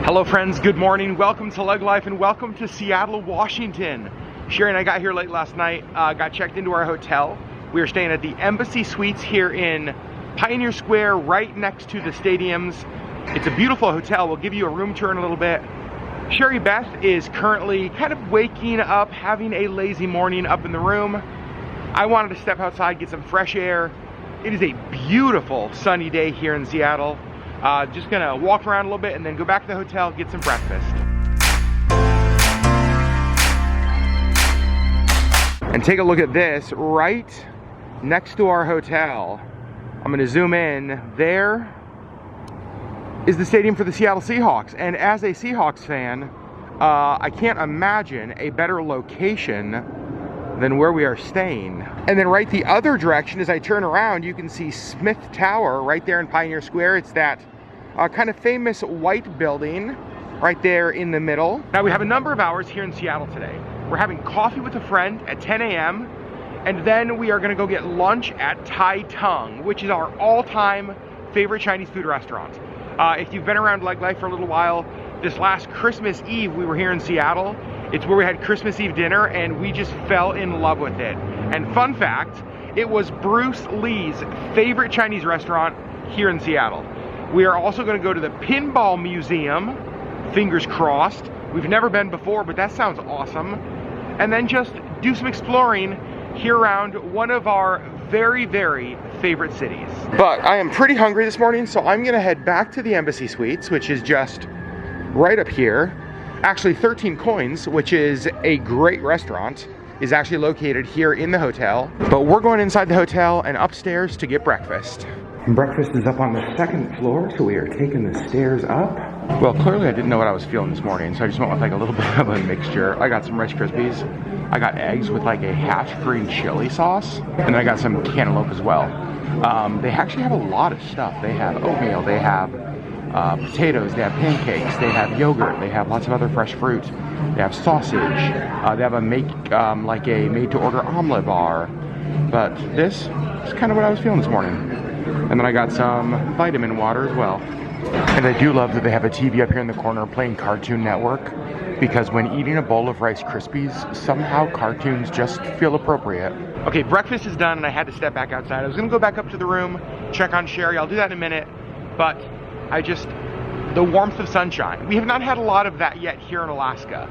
Hello friends, good morning. Welcome to LeggLife and welcome to Seattle, Washington. Sherri and I got here late last night, got checked into our hotel. We are staying at the Embassy Suites here in Pioneer Square, right next to the stadiums. It's a beautiful hotel. We'll give you a room tour in a little bit. Sherri Beth is currently kind of waking up, having a lazy morning up in the room. I wanted to step outside, get some fresh air. It is a beautiful sunny day here in Seattle. Just gonna walk around a little bit and then go back to the hotel, get some breakfast. And take a look at this right next to our hotel. I'm gonna zoom in. There is the stadium for the Seattle Seahawks. And as a Seahawks fan, I can't imagine a better location than where we are staying. And then right the other direction, as I turn around, you can see Smith Tower right there in Pioneer Square. It's that kind of famous white building right there in the middle. Now we have a number of hours here in Seattle today. We're having coffee with a friend at 10 a.m. and then we are gonna go get lunch at Tai Tung, which is our all-time favorite Chinese food restaurant. If you've been around LeggLife for a little while, this last Christmas Eve we were here in Seattle. It's where we had Christmas Eve dinner and we just fell in love with it. And fun fact, it was Bruce Lee's favorite Chinese restaurant here in Seattle. We are also going to go to the Pinball Museum, fingers crossed. We've never been before, but that sounds awesome. And then just do some exploring here around one of our very, very favorite cities. But I am pretty hungry this morning, so I'm going to head back to the Embassy Suites, which is just right up here. Actually, 13 Coins, which is a great restaurant, is actually located here in the hotel. But we're going inside the hotel and upstairs to get breakfast. Breakfast is up on the second floor, so we are taking the stairs up. Well, clearly I didn't know what I was feeling this morning, so I just went with like a little bit of a mixture. I got some Rice Krispies. I got eggs with like a half green chili sauce, and then I got some cantaloupe as well. They actually have a lot of stuff. They have oatmeal, they have potatoes, they have pancakes, they have yogurt, they have lots of other fresh fruit, they have sausage, they have a like a made-to-order omelet bar. But this is kind of what I was feeling this morning. And then I got some vitamin water as well. And I do love that they have a TV up here in the corner playing Cartoon Network, because when eating a bowl of Rice Krispies, somehow cartoons just feel appropriate. Okay, breakfast is done and I had to step back outside. I was gonna go back up to the room, check on Sherri. I'll do that in a minute, but the warmth of sunshine. We have not had a lot of that yet here in Alaska.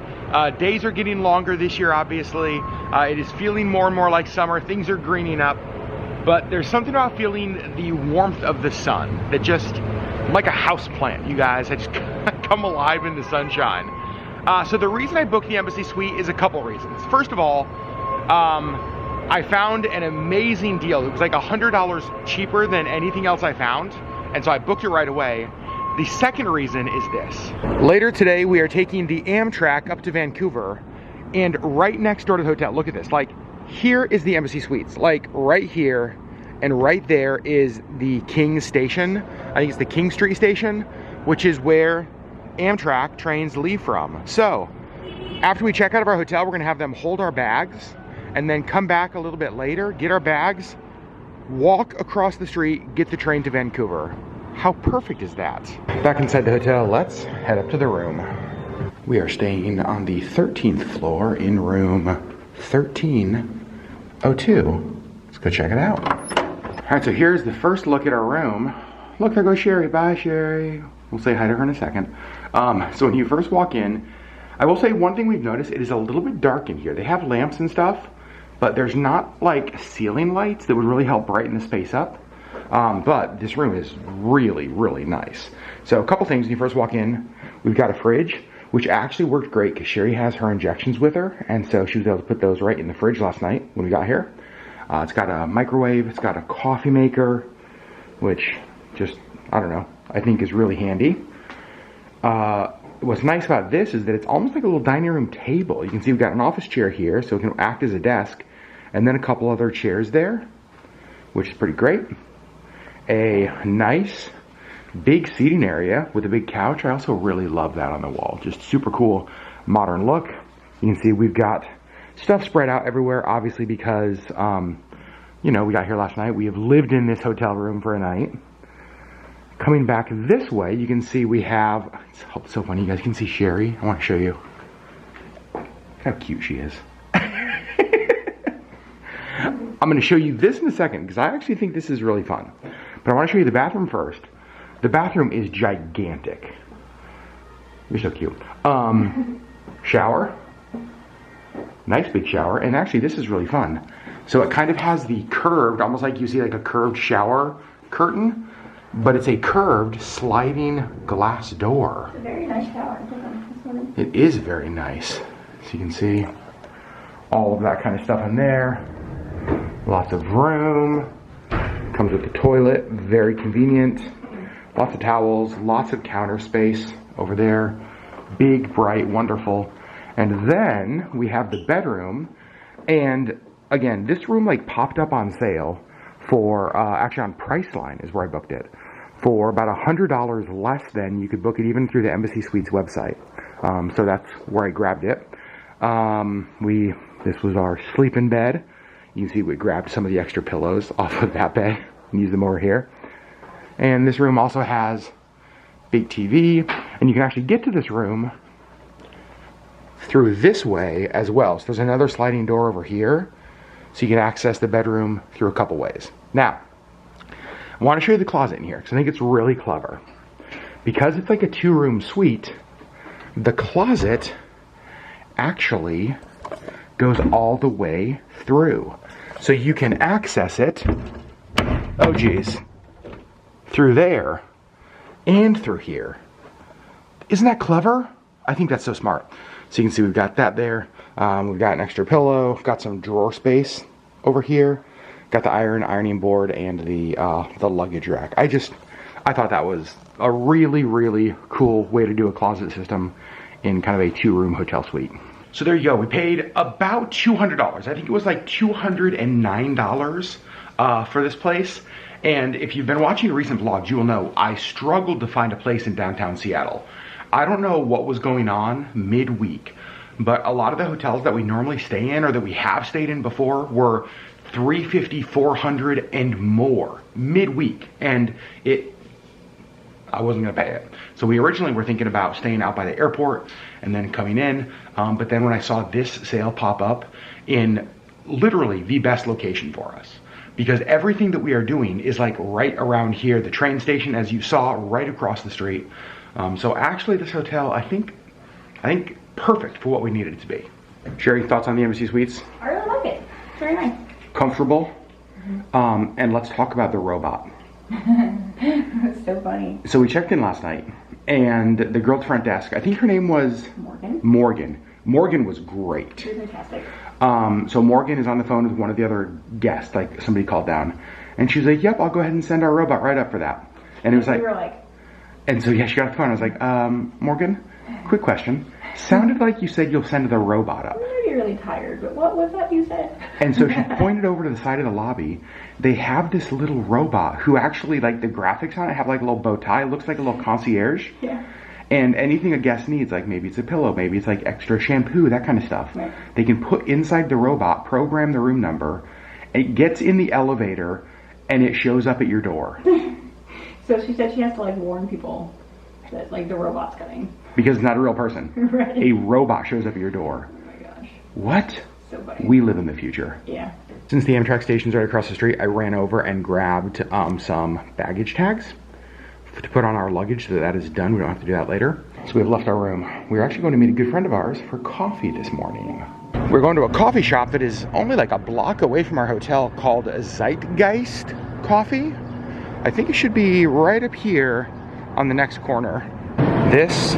Days are getting longer this year, obviously. It is feeling more and more like summer. Things are greening up. But there's something about feeling the warmth of the sun that just, like a house plant, you guys, I just come alive in the sunshine. So the reason I booked the Embassy Suite is a couple reasons. First of all, I found an amazing deal. It was like $100 cheaper than anything else I found. And so I booked it right away. The second reason is this. Later today, we are taking the Amtrak up to Vancouver, and right next door to the hotel, look at this, like here is the Embassy Suites, like right here, and right there is the King Station. I think it's the King Street Station, which is where Amtrak trains leave from. So after we check out of our hotel, we're gonna have them hold our bags and then come back a little bit later, get our bags, walk across the street, get the train to Vancouver. How perfect is that? Back inside the hotel, let's head up to the room. We are staying on the 13th floor in room 1302. Let's go check it out. All right, so here's the first look at our room. Look, there goes Sherri. Bye, Sherri. We'll say hi to her in a second. So when you first walk in, I will say one thing we've noticed, it is a little bit dark in here. They have lamps and stuff, but there's not like ceiling lights that would really help brighten the space up. But this room is really, really nice. So a couple things when you first walk in. We've got a fridge, which actually worked great because Sherri has her injections with her, and so she was able to put those right in the fridge last night when we got here. It's got a microwave, it's got a coffee maker, which just, I don't know, I think is really handy. What's nice about this is that it's almost like a little dining room table. You can see we've got an office chair here, so it can act as a desk, and then a couple other chairs there, which is pretty great. A nice big seating area with a big couch. I also really love that on the wall. Just super cool modern look. You can see we've got stuff spread out everywhere, obviously because, you know, we got here last night. We have lived in this hotel room for a night. Coming back this way, you can see we have, it's so funny, you guys can see Sherri. I want to show you how cute she is. I'm going to show you this in a second because I actually think this is really fun. But I want to show you the bathroom first. The bathroom is gigantic. You're so cute. Shower. Nice big shower. And actually this is really fun. So it kind of has the curved, almost like you see like a curved shower curtain, but it's a curved sliding glass door. It's a very nice shower. It is very nice. So you can see all of that kind of stuff in there. Lots of room. Comes with the toilet, very convenient. Lots of towels, lots of counter space over there. Big, bright, wonderful. And then we have the bedroom. And again, this room like popped up on sale for, actually on Priceline is where I booked it, for about $100 less than you could book it even through the Embassy Suites website. So that's where I grabbed it. This was our sleeping bed. You can see we grabbed some of the extra pillows off of that bed and used them over here. And this room also has big TV, and you can actually get to this room through this way as well. So there's another sliding door over here, so you can access the bedroom through a couple ways. Now, I want to show you the closet in here because I think it's really clever. Because it's like a 2-room suite, the closet actually goes all the way through. So you can access it, oh geez, through there and through here. Isn't that clever? I think that's so smart. So you can see we've got that there. We've got an extra pillow, got some drawer space over here, got the ironing board and the luggage rack. I thought that was a really, really cool way to do a closet system in kind of a 2-room hotel suite. So there you go. We paid about $200. I think it was like $209 for this place. And if you've been watching recent vlogs, you will know I struggled to find a place in downtown Seattle. I don't know what was going on midweek, but a lot of the hotels that we normally stay in or that we have stayed in before were $350, $400 and more midweek. And I wasn't gonna pay it. So we originally were thinking about staying out by the airport and then coming in. But then when I saw this sale pop up in literally the best location for us, because everything that we are doing is like right around here, the train station, as you saw, right across the street. So actually this hotel, I think perfect for what we needed it to be. Sherri, thoughts on the Embassy Suites? I really like it. It's very nice. Comfortable. And let's talk about the robot. That's so funny. So we checked in last night, and the girl at the front desk, I think her name was Morgan. Morgan was great. She was fantastic. So Morgan is on the phone with one of the other guests, like somebody called down, and she was like, "Yep, I'll go ahead and send our robot right up for that." And it was like, we were like, and so yeah, she got off the phone. I was like, Morgan, quick question. Sounded like you said you'll send the robot up. I'm gonna be really tired, but what was that you said? And so she pointed over to the side of the lobby. They have this little robot who actually, like the graphics on it have like a little bow tie. It looks like a little concierge. Yeah. And anything a guest needs, like maybe it's a pillow, maybe it's like extra shampoo, that kind of stuff. Right. They can put inside the robot, program the room number, it gets in the elevator, and it shows up at your door. So she said she has to like warn people that like the robot's coming. Because it's not a real person. Right. A robot shows up at your door. Oh my gosh. What? So funny. We live in the future. Yeah. Since the Amtrak station's right across the street, I ran over and grabbed some baggage tags to put on our luggage so that is done. We don't have to do that later. So we have left our room. We're actually going to meet a good friend of ours for coffee this morning. We're going to a coffee shop that is only like a block away from our hotel called Zeitgeist Coffee. I think it should be right up here on the next corner. This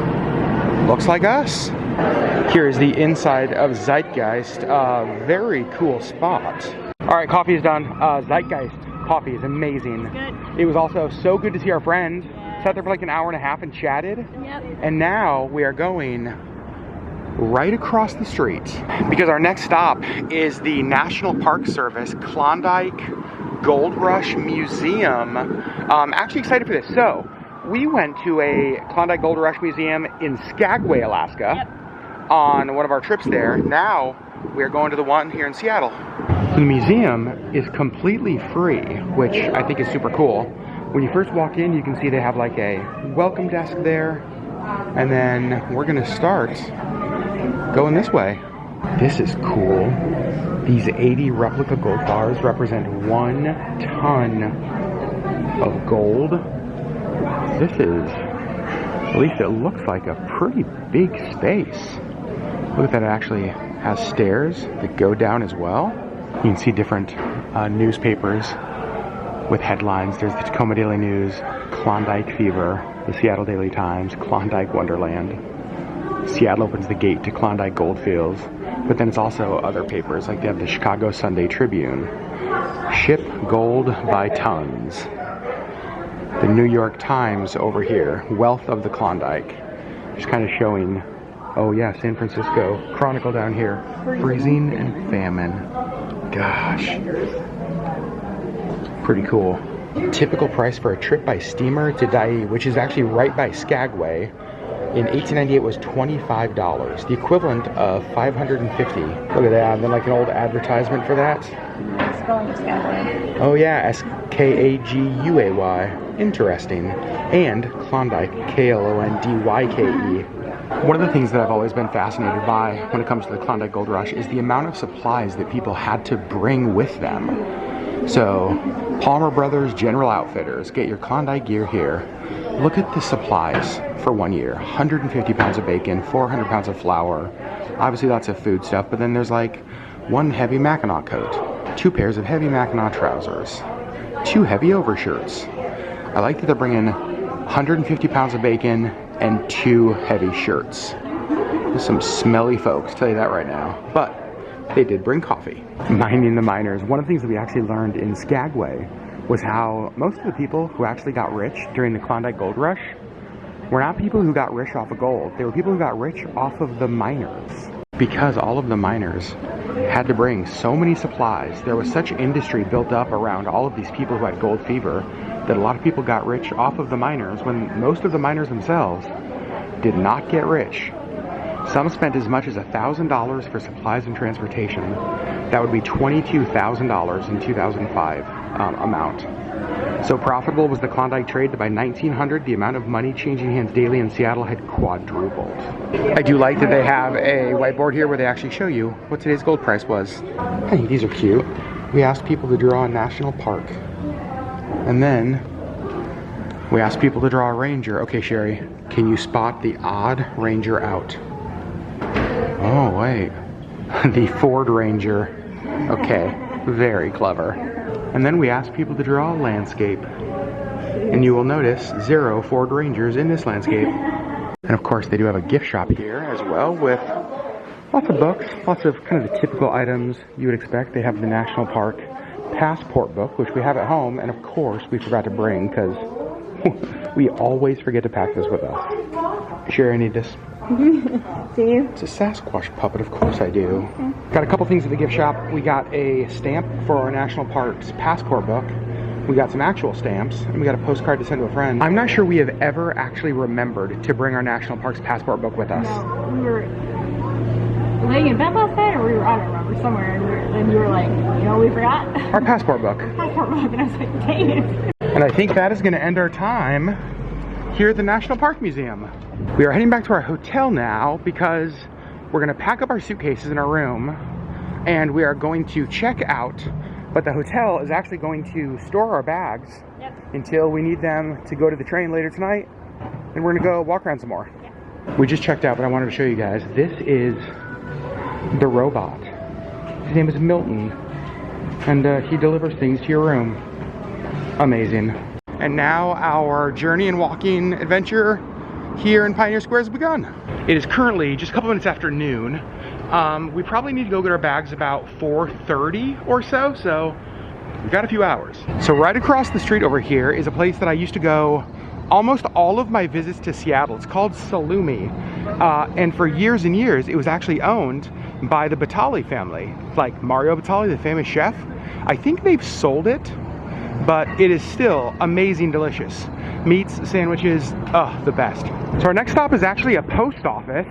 looks like us. Here is the inside of Zeitgeist. Very cool spot. All right, coffee is done. Zeitgeist coffee is amazing. Good. It was also so good to see our friend. Sat there for like an hour and a half and chatted. Yep. And now we are going right across the street because our next stop is the National Park Service Klondike Gold Rush Museum. I'm actually excited for this. So we went to a Klondike Gold Rush Museum in Skagway, Alaska. Yep. On one of our trips there. Now we're going to the one here in Seattle. The museum is completely free, which I think is super cool. When you first walk in, you can see they have like a welcome desk there. And then we're gonna start going this way. This is cool. These 80 replica gold bars represent 1 ton of gold. This is, at least it looks like a pretty big space. Look at that, it actually has stairs that go down as well. You can see different newspapers with headlines. There's the Tacoma Daily News, Klondike Fever, the Seattle Daily Times, Klondike Wonderland. Seattle opens the gate to Klondike Goldfields. But then it's also other papers, like they have the Chicago Sunday Tribune. Ship gold by tons. The New York Times over here, Wealth of the Klondike. Just kind of showing, oh yeah, San Francisco. Chronicle down here, freezing and famine. Gosh. Pretty cool. Typical price for a trip by steamer to Dai, which is actually right by Skagway, in 1898 was $25, the equivalent of $550. Look at that, and then like an old advertisement for that. Spelling of Skagway. Oh yeah, S-K-A-G-U-A-Y. Interesting. And Klondike, K-L-O-N-D-Y-K-E. One of the things that I've always been fascinated by when it comes to the Klondike Gold Rush is the amount of supplies that people had to bring with them. So, Palmer Brothers General Outfitters, get your Klondike gear here. Look at the supplies for 1 year. 150 pounds of bacon, 400 pounds of flour, obviously lots of food stuff, but then there's like 1 heavy Mackinac coat, 2 pairs of heavy Mackinac trousers, 2 heavy overshirts. I like that they're bringing 150 pounds of bacon and 2 heavy shirts. There's some smelly folks, tell you that right now. But they did bring coffee. Minding the miners. One of the things that we actually learned in Skagway was how most of the people who actually got rich during the Klondike Gold Rush were not people who got rich off of gold. They were people who got rich off of the miners. Because all of the miners had to bring so many supplies, there was such industry built up around all of these people who had gold fever that a lot of people got rich off of the miners when most of the miners themselves did not get rich. Some spent as much as $1,000 for supplies and transportation. That would be $22,000 in 2005 amount. So profitable was the Klondike trade that by 1900, the amount of money changing hands daily in Seattle had quadrupled. I do like that they have a whiteboard here where they actually show you what today's gold price was. Hey, these are cute. We asked people to draw a national park. And then we asked people to draw a ranger. Okay, Sherri, can you spot the odd ranger out? Oh, wait. The Ford Ranger. Okay, very clever. And then we asked people to draw a landscape. And you will notice 0 Ford Rangers in this landscape. And of course, they do have a gift shop here as well with lots of books, lots of kind of the typical items you would expect. They have the National Park passport book, which we have at home. And of course, we forgot to bring because we always forget to pack this with us. Sure, I need this. Do you? It's a Sasquatch puppet, of course I do. Okay. Got a couple things at the gift shop. We got a stamp for our National Parks passport book. We got some actual stamps, and we got a postcard to send to a friend. I'm not sure we have ever actually remembered to bring our National Parks passport book with us. No, we were laying in bed last night, or we were, I don't remember, somewhere, and you were like, you know, we forgot? Our passport book. Passport book, and I was like, dang it. And I think that is going to end our time here at the National Park Museum. We are heading back to our hotel now because we're going to pack up our suitcases in our room and we are going to check out, but the hotel is actually going to store our bags until we need them to go to the train later tonight, and we're going to go walk around some more. We just checked out, but I wanted to show you guys. This is the robot. His name is Milton, and he delivers things to your room. Amazing. And now our journey and walking adventure here in Pioneer Square has begun. It is currently just a couple minutes after noon. We probably need to go get our bags about 4:30 or so, so we've got a few hours. So right across the street over here is a place that I used to go almost all of my visits to Seattle. It's called Salumi, and for years and years it was actually owned by the Batali family, like Mario Batali, the famous chef. I think they've sold it, but it is still amazing delicious. Meats, sandwiches, the best. So our next stop is actually a post office,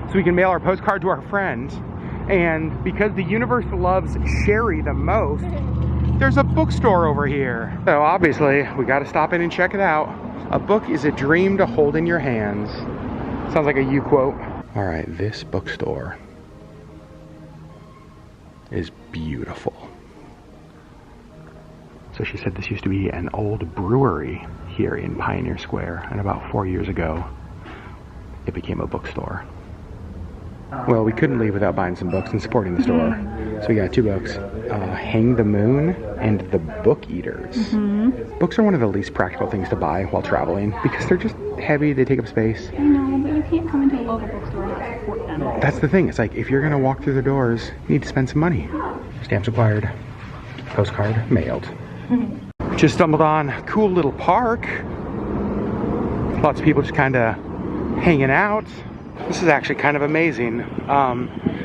so we can mail our postcard to our friend. And because the universe loves Sherri the most, there's a bookstore over here. So obviously, we gotta stop in and check it out. A book is a dream to hold in your hands. Sounds like a you quote. All right, this bookstore is beautiful. So she said this used to be an old brewery here in Pioneer Square, and about 4 years ago, it became a bookstore. Well, we couldn't leave without buying some books and supporting the store. So we got 2 books, Hang the Moon and The Book Eaters. Books are one of the least practical things to buy while traveling because they're just heavy, they take up space. I know, but you can't come into a local bookstore and not support them. That's the thing, it's like if you're gonna walk through the doors, you need to spend some money. Stamps required, postcard mailed. Just stumbled on a cool little park. Lots of people just kind of hanging out. This is actually kind of amazing.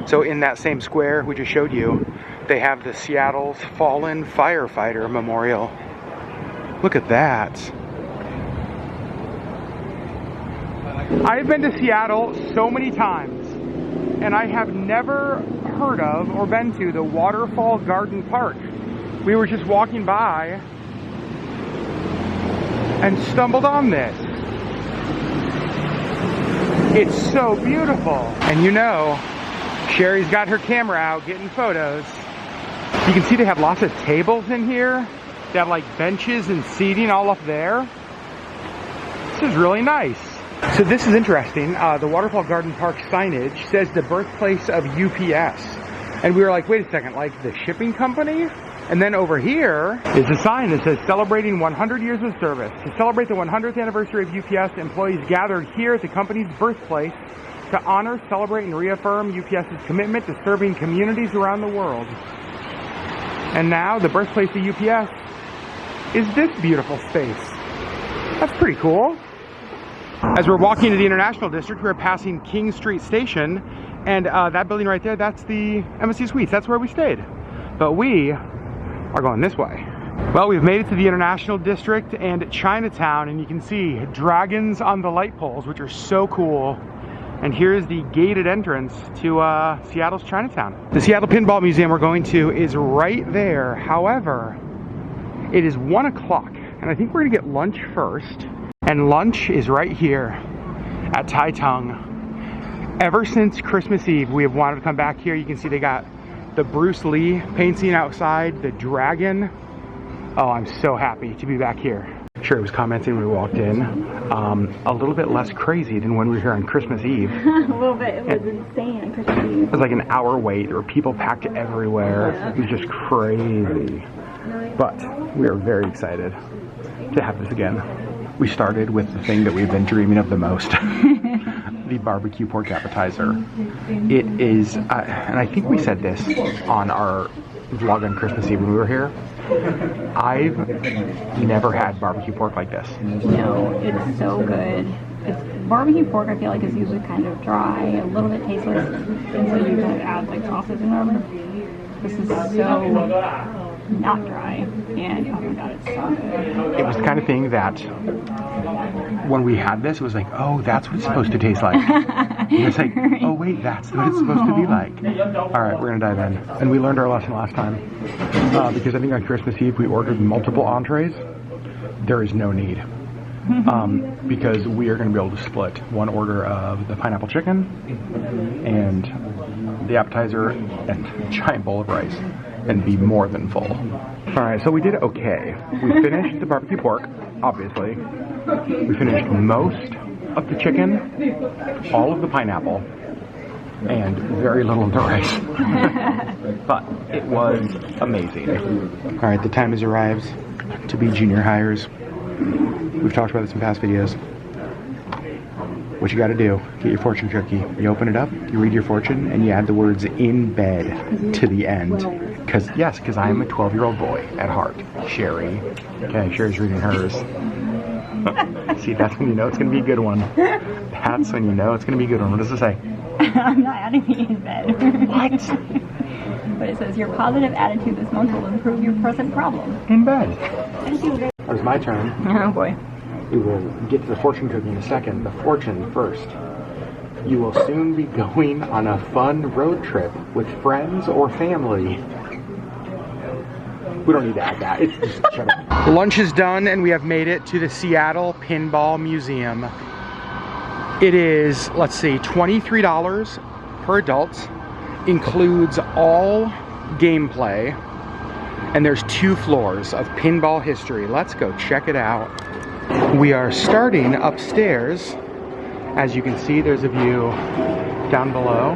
So in that same square we just showed you, they have the Seattle's Fallen Firefighter Memorial. Look at that. I've been to Seattle so many times, and I have never heard of or been to the Waterfall Garden Park. We were just walking by and stumbled on this. It's so beautiful. And you know, Sherri's got her camera out getting photos. You can see they have lots of tables in here. They have like benches and seating all up there. This is really nice. So this is interesting. The Waterfall Garden Park signage says the birthplace of UPS. And we were like, wait a second, like the shipping company? And then over here is a sign that says celebrating 100 years of service. To celebrate the 100th anniversary of UPS, employees gathered here at the company's birthplace to honor, celebrate, and reaffirm UPS's commitment to serving communities around the world. And now the birthplace of UPS is this beautiful space. That's pretty cool. As we're walking to the International District, we're passing King Street Station, and that building right there, that's the Embassy Suites. That's where we stayed. But we are going this way. Well, we've made it to the International District and Chinatown, and you can see dragons on the light poles, which are so cool. And here's the gated entrance to Seattle's Chinatown. The Seattle Pinball Museum we're going to is right there. However, it is 1 o'clock, and I think we're gonna get lunch first. And lunch is right here at Tai Tung. Ever since Christmas Eve, we have wanted to come back here. You can see they got the Bruce Lee paint scene outside, the dragon. Oh, I'm so happy to be back here. Sherri was commenting when we walked in, a little bit less crazy than when we were here on Christmas Eve. A little bit, it was insane on Christmas Eve. It was like an hour wait, there were people packed everywhere. It was just crazy. But we are very excited to have this again. We started with the thing that we've been dreaming of the most. The barbecue pork appetizer. It is, and I think we said this on our vlog on Christmas Eve when we were here. I've never had barbecue pork like this. No, it's so good. Barbecue pork, I feel like, is usually kind of dry, a little bit tasteless, and so you kind of add like sauces in them. This is so not dry, and oh my god, it's so good. It was the kind of thing that when we had this, it was like, oh, that's what it's supposed to taste like. And it's like, oh wait, that's what it's supposed to be like. All right, we're gonna dive in. And we learned our lesson last time, because I think on Christmas Eve we ordered multiple entrees. There is no need, because we are gonna be able to split one order of the pineapple chicken and the appetizer and a giant bowl of rice and be more than full. All right, so we did okay. We finished the barbecue pork, obviously. We finished most of the chicken, all of the pineapple, and very little of the rice. But it was amazing. All right, the time has arrived to be junior hires. We've talked about this in past videos. What you gotta do, get your fortune cookie. You open it up, you read your fortune, and you add the words "in bed" to the end. Because I am a 12-year-old boy at heart. Sherri. Okay, Sherri's reading hers. See, that's when you know it's gonna be a good one. That's when you know it's gonna be a good one. What does it say? I'm not adding the in bed. What? But it says your positive attitude this month will improve your present problem. In bed. It was my turn. Oh boy. We will get to the fortune cookie in a second. The fortune first. You will soon be going on a fun road trip with friends or family. We don't need to add that. It's just shut up. Lunch is done and we have made it to the Seattle Pinball Museum. It is, let's see, $23 per adult. Includes all gameplay. And there's 2 floors of pinball history. Let's go check it out. We are starting upstairs. As you can see, there's a view down below.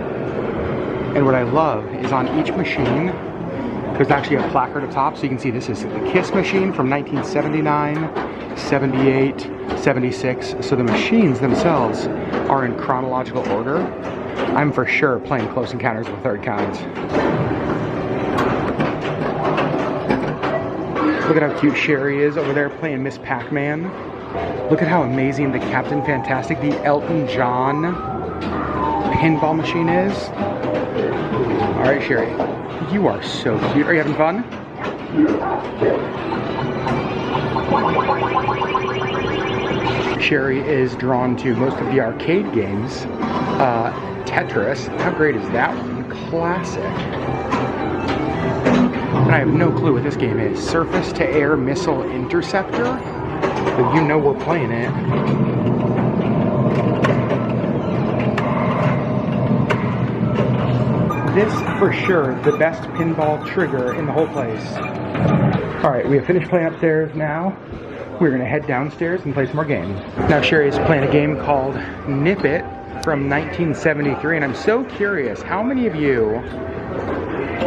And what I love is on each machine, there's actually a placard up top. So you can see this is the KISS machine from 1979, 78, 76. So the machines themselves are in chronological order. I'm for sure playing Close Encounters of the Third Kind. Look at how cute Sherri is over there playing Miss Pac-Man. Look at how amazing the Captain Fantastic, the Elton John pinball machine is. All right, Sherri, you are so cute. Are you having fun? Sherri is drawn to most of the arcade games. Tetris, how great is that one? Classic. And I have no clue what this game is. Surface to Air Missile Interceptor? But you know we're playing it. This, for sure, the best pinball trigger in the whole place. Alright, we have finished playing upstairs now. We're gonna head downstairs and play some more games. Now Sherri is playing a game called Nip It from 1973, and I'm so curious, how many of you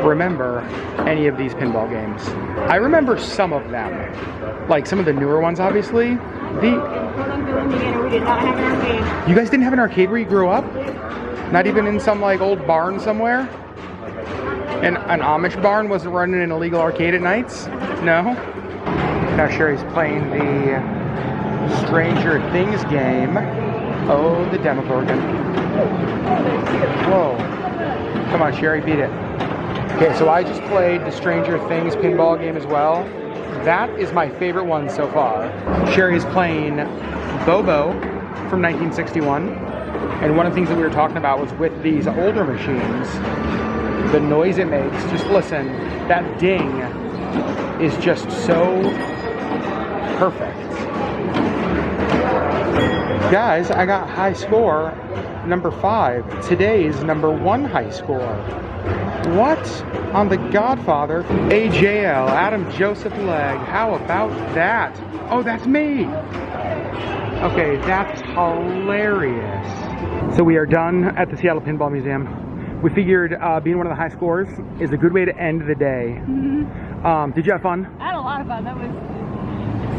remember any of these pinball games? I remember some of them, like some of the newer ones, obviously. We did not have an arcade. You guys didn't have an arcade where you grew up? Not even in some like old barn somewhere? And an Amish barn wasn't running an illegal arcade at nights? No? Now Sherri's playing the Stranger Things game. Oh, the Demogorgon. Whoa. Come on, Sherri, beat it. Okay, so I just played the Stranger Things pinball game as well. That is my favorite one so far. Sherri is playing Bobo from 1961. And one of the things that we were talking about was with these older machines, the noise it makes. Just listen, that ding is just so perfect. Guys, I got high score number 5. Today's number 1 high score. What? On The Godfather. AJL, Adam Joseph Legg. How about that? Oh, that's me. Okay, that's hilarious. So we are done at the Seattle Pinball Museum. We figured being one of the high scores is a good way to end the day. Mm-hmm. Did you have fun? I had a lot of fun. That was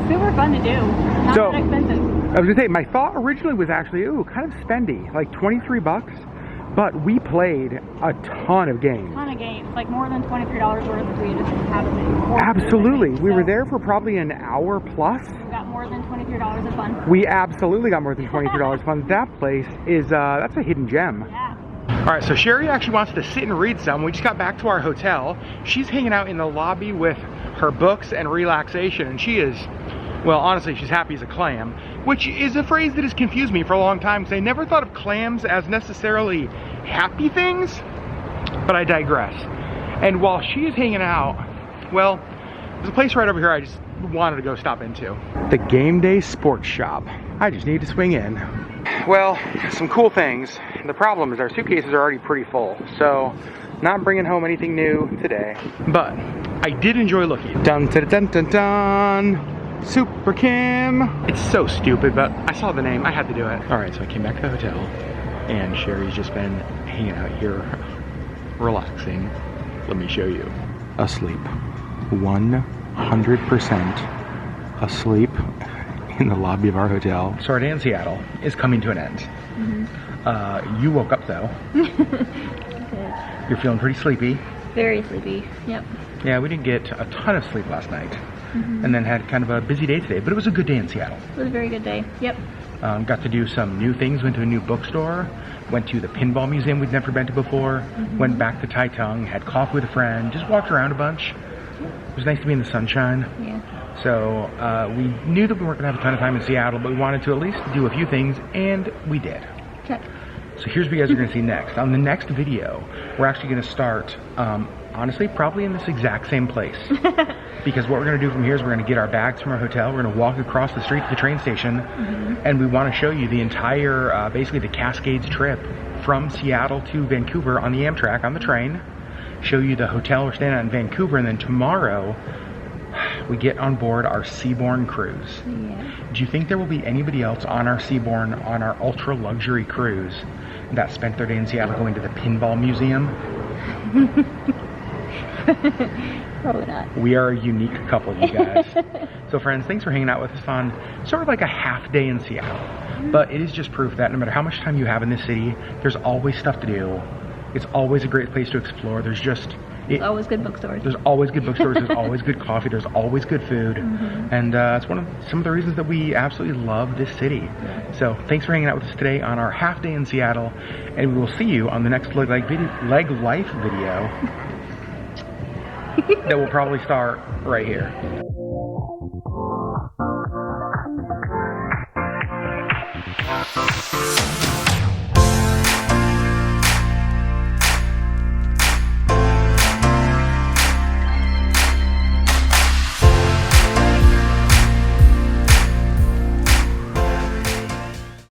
super fun to do. Not that expensive. I was gonna say, my thought originally was actually, ooh, kind of spendy, like 23 bucks. But we played a ton of games. Like more than $23 worth. We just had them. Absolutely. We were there for probably an hour plus. We got more than $23 of fun. We absolutely got more than $23 fun. That place is, that's a hidden gem. Yeah. All right, so Sherri actually wants to sit and read some. We just got back to our hotel. She's hanging out in the lobby with her books and relaxation, and she is, well, honestly, she's happy as a clam, which is a phrase that has confused me for a long time because I never thought of clams as necessarily happy things, but I digress. And while she is hanging out, well, there's a place right over here I just wanted to go stop into. The Game Day Sports Shop. I just need to swing in. Well, some cool things. The problem is our suitcases are already pretty full, so not bringing home anything new today. But I did enjoy looking. Dun dun dun dun dun. Super Kim. It's so stupid, but I saw the name. I had to do it. All right, so I came back to the hotel, and Sherri's just been hanging out here, relaxing. Let me show you. Asleep. 100% asleep in the lobby of our hotel. So our day in Seattle is coming to an end. Mm-hmm. You woke up though. You're feeling pretty sleepy. Very sleepy. Yep. Yeah, we didn't get a ton of sleep last night. Mm-hmm. And then had kind of a busy day today, but it was a good day in Seattle. It was a very good day. Yep. Got to do some new things, went to a new bookstore, went to the Pinball Museum we'd never been to before, went back to Tai Tung, had coffee with a friend, just walked around a bunch. It was nice to be in the sunshine. Yeah. So we knew that we weren't going to have a ton of time in Seattle, but we wanted to at least do a few things, and we did. Check. So here's what you guys are going to see next. On the next video, we're actually going to start, honestly, probably in this exact same place. because what we're going to do from here is we're going to get our bags from our hotel. We're going to walk across the street to the train station, and we want to show you the entire, basically the Cascades trip from Seattle to Vancouver on the Amtrak on the train. Show you the hotel we're staying at in Vancouver, and then tomorrow we get on board our Seabourn cruise. Yeah. Do you think there will be anybody else on our Seabourn, on our ultra luxury cruise, that spent their day in Seattle going to the Pinball Museum? Probably not. We are a unique couple, you guys. So friends, thanks for hanging out with us on sort of like a half day in Seattle. But it is just proof that no matter how much time you have in this city, there's always stuff to do. It's always a great place to explore. There's always good bookstores. There's always good bookstores. There's always good coffee. There's always good food. And it's some of the reasons that we absolutely love this city. So thanks for hanging out with us today on our half day in Seattle. And we will see you on the next LeggLife video that will probably start right here.